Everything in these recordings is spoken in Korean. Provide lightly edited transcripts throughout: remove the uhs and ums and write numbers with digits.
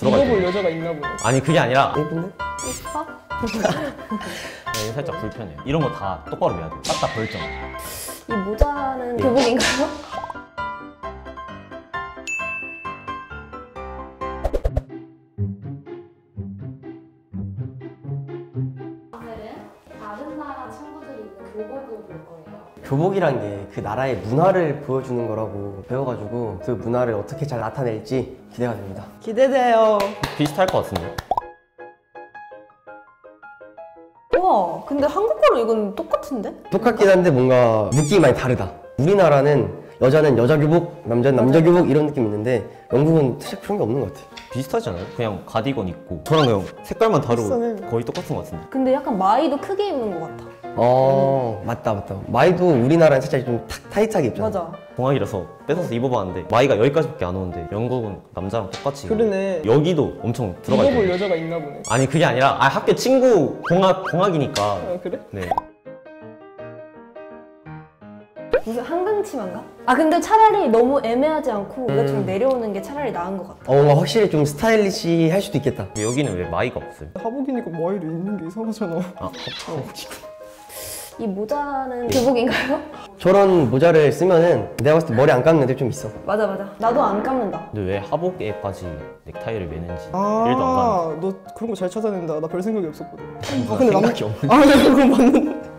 들어갈 입어볼 때. 여자가 있나 보네. 아니 그게 아니라 예쁜데? 예뻐? 네, 살짝 불편해요. 이런 거 다 똑바로 매야 돼요. 딱 다 벌점. 이 모자는 교복인가요? 오늘은 다른 나라 친구들이 입는 교복을 볼 거예요. 교복이란 게 그 나라의 문화를 보여주는 거라고 배워가지고 그 문화를 어떻게 잘 나타낼지 기대가 됩니다. 기대돼요. 비슷할 것 같은데. 우와, 근데 한국 거로 이건 똑같은데? 똑같긴 한데 뭔가 느낌이 많이 다르다. 우리나라는 여자는 여자 교복, 남자는 남자 교복 이런 느낌이 있는데 영국은 사실 그런 게 없는 것 같아. 비슷하지 않아요? 그냥 가디건 입고 저랑 그냥 색깔만 다르고 비슷하네. 거의 똑같은 것 같은데. 근데 약간 마이도 크게 입는 것 같아. 맞다. 마이도 우리나라는 살짝 좀 타이트하게 입잖아. 맞아. 동학이라서 뺏어서 입어봤는데 마이가 여기까지밖에 안 오는데 영국은 남자랑 똑같이 입어요. 그러네. 여기도 엄청 들어가 입어볼 있거든요. 여자가 있나 보네. 아니 그게 아니라 학교 친구 공학이니까. 아, 그래? 네. 무슨 한강 치마인가? 아 근데 차라리 너무 애매하지 않고 이거 좀 내려오는 게 차라리 나은 것 같아. 뭔가 확실히 좀 스타일리시 할 수도 있겠다. 근데 여기는 왜 마이가 없어요? 하복이니까 마이도 있는 게 이상하잖아. 아, 이 모자는 교복인가요? 저런 모자를 쓰면은 내가 봤을 때 머리 안 감는 애들 좀 있어. 맞아. 나도 안 감는다. 근데 왜 하복에까지 넥타이를 매는지 1도 안 가는. 너 그런 거 잘 찾아낸다. 나 별 생각이 없었거든. 아, 근데 생각이 없는. 아, 내가 그건 맞는데.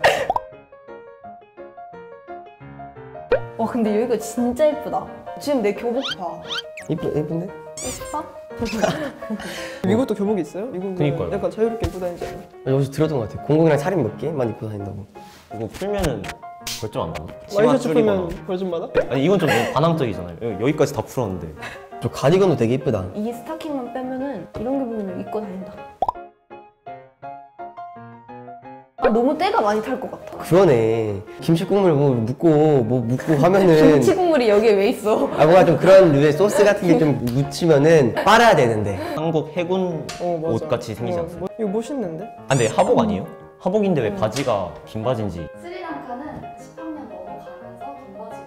와, 근데 여기가 진짜 예쁘다. 지금 내 교복 봐. 예쁜데? 예뻐? 미국도 교복이 있어요? 미국은 그니까요. 약간 자유롭게 입고 다니지 않아? 여기서 들었던 것 같아. 공공이랑 살인 몇 개만 입고 다닌다고. 이거 풀면은 벌점 안 받나? 와이셔츠 줄이거나. 풀면 벌 좀 받아? 아니 이건 좀 너무 반항적이잖아요. 여기까지 다 풀었는데. 저 가디건도 되게 예쁘다. 이 스타킹만 빼면은 이런 교복은 입고 다닌다. 아, 너무 때가 많이 탈 것 같아. 그러네. 김치 국물 뭐 묻고 하면은 김치 국물이 여기에 왜 있어? 뭔가 좀 그런 류의 소스 같은 게 좀 묻히면은 빨아야 되는데. 한국 해군 맞아. 옷 같이 생기지 않습니까? 이거 멋있는데? 아, 근데 하복 아니에요? 하복인데 왜 바지가 긴 바지인지. 스리랑카는 10학년 넘어가면서 긴 바지를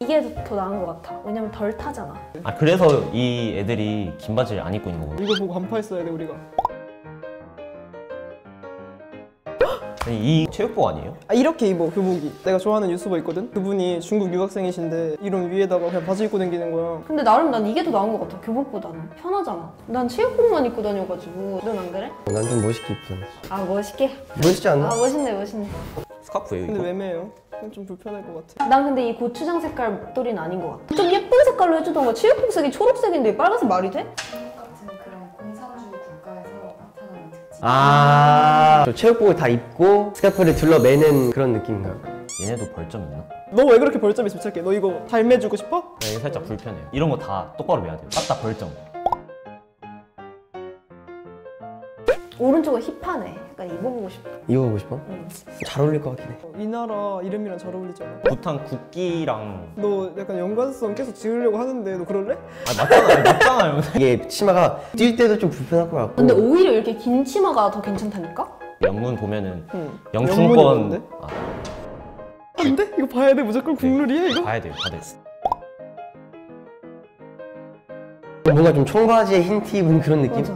이게 더 나은 것 같아. 왜냐면 덜 타잖아. 아 그래서 이 애들이 긴 바지를 안 입고 있는 거구나. 이거 보고 간파했어야 돼 우리가. 아니 이 체육복 아니에요? 아, 이렇게 입어 교복이. 내가 좋아하는 유튜버 있거든? 그분이 중국 유학생이신데 이런 위에다가 그냥 바지 입고 다니는 거야. 근데 나름 난 이게 더 나은 것 같아. 교복보다는 편하잖아. 난 체육복만 입고 다녀가지고. 넌 안 그래? 난 좀 멋있게 입잖아. 아 멋있게? 멋있지 않나? 아 멋있네. 스카프예요 근데 이거? 외매해요. 좀 불편할 것 같아. 난 근데 이 고추장 색깔 목도리는 아닌 것 같아. 좀 예쁜 색깔로 해주던가. 체육복색이 초록색인데 빨간색 말이 돼? 한국 같은 그런 공산주의 국가에서 나타나는 특징. 저 체육복을 다 입고 스카프를 둘러매는 그런 느낌인가? 얘네도 벌점 있나? 너 왜 그렇게 벌점이 집착해? 너 이거 닮아주고 싶어? 네, 이게 살짝 불편해요. 이런 거 다 똑바로 매야 돼요. 딱 다 벌점. 오른쪽은 힙하네. 약간 입어보고 싶어. 입어보고 싶어? 잘 어울릴 것 같긴 해. 이 나라 이름이랑 잘 어울리잖아. 부탄 국기랑. 너 약간 연관성 계속 지으려고 하는데 너 그럴래? 아 맞잖아요. 이게 치마가 뛸 때도 좀 불편할 것 같고. 근데 오히려 이렇게 긴 치마가 더 괜찮다니까? 영문 보면은 응. 영춘권. 뭔데? 아, 안 돼? 이거 봐야 돼. 무조건 국룰이야 이거? 봐야 돼요. 다들. 뭔가 좀 청바지에 흰 티 입은 그런 느낌? 맞아.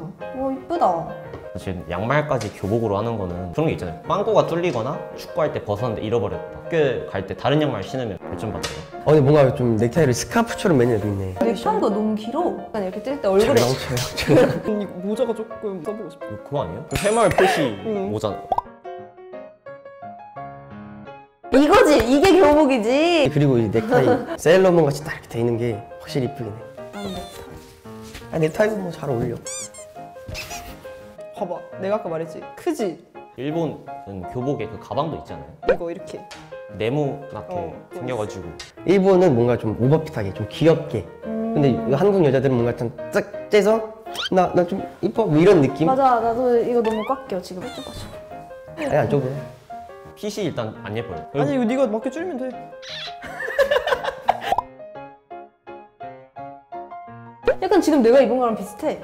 이쁘다. 사실 양말까지 교복으로 하는 거는 그런 게 있잖아요. 빵꾸가 뚫리거나 축구할 때 벗었는데 잃어버렸다. 학교 갈 때 다른 양말 신으면 벌점 받아요. 근데 뭔가 좀 넥타이를 스카프처럼 매는 애도 있네. 넥타이가 너무 길어. 약간 이렇게 뜰 때 잘 얼굴에 나오쳐요. 이 모자가 조금 써보고 싶어. 그거 아니에요? 그 새마을 표시 응. 모자. 이거지. 이게 교복이지. 그리고 이 넥타이 세일러문 같이 딱 이렇게 돼 있는 게 확실히 이쁘긴 해. 나는 넥타이. 넥타이도 뭐 잘 어울려. 봐봐. 내가 아까 말했지. 크지? 일본은 교복에 그 가방도 있잖아요. 이거 이렇게. 네모나게 생겨가지고. 일본은 뭔가 좀 오버핏하게 좀 귀엽게. 근데 한국 여자들은 뭔가 좀 쫙 째서 나 좀 이뻐 뭐 이런 느낌? 맞아. 나도 이거 너무 꽉 껴. 지금 뾰족하죠. 아니 안 좁아. 핏이 일단 안 예뻐요. 아니 이거 네가 맞게 줄이면 돼. 약간 지금 내가 입은 거랑 비슷해.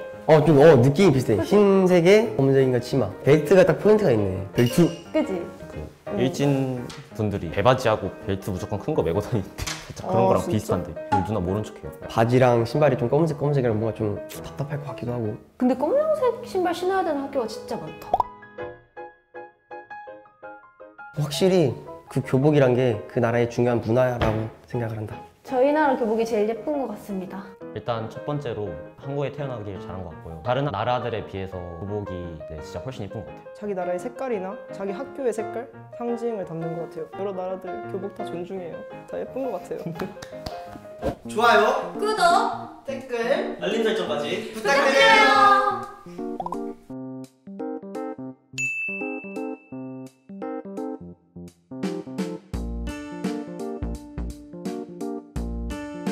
좀 느낌이 비슷해. 흰색에 검은색인가 치마. 벨트가 딱 포인트가 있네. 벨트. 그지? 그 일진 분들이 배바지하고 벨트 무조건 큰 거 메고 다니는데 살짝 그런 아, 거랑 진짜? 비슷한데 우리 누나 모른 척해요. 바지랑 신발이 좀 검은색이랑 뭔가 좀 답답할 것 같기도 하고. 근데 검정색 신발 신어야 되는 학교가 진짜 많다. 확실히 그 교복이란 게 그 나라의 중요한 문화라고 생각을 한다. 저희 나라 교복이 제일 예쁜 것 같습니다. 일단 첫 번째로 한국에 태어나길 잘한 것 같고요. 다른 나라들에 비해서 교복이 네, 진짜 훨씬 예쁜 것 같아요. 자기 나라의 색깔이나 자기 학교의 색깔, 상징을 담는 것 같아요. 여러 나라들 교복 다 존중해요. 다 예쁜 것 같아요. 좋아요, 구독 댓글, 알림 설정까지 부탁드려요.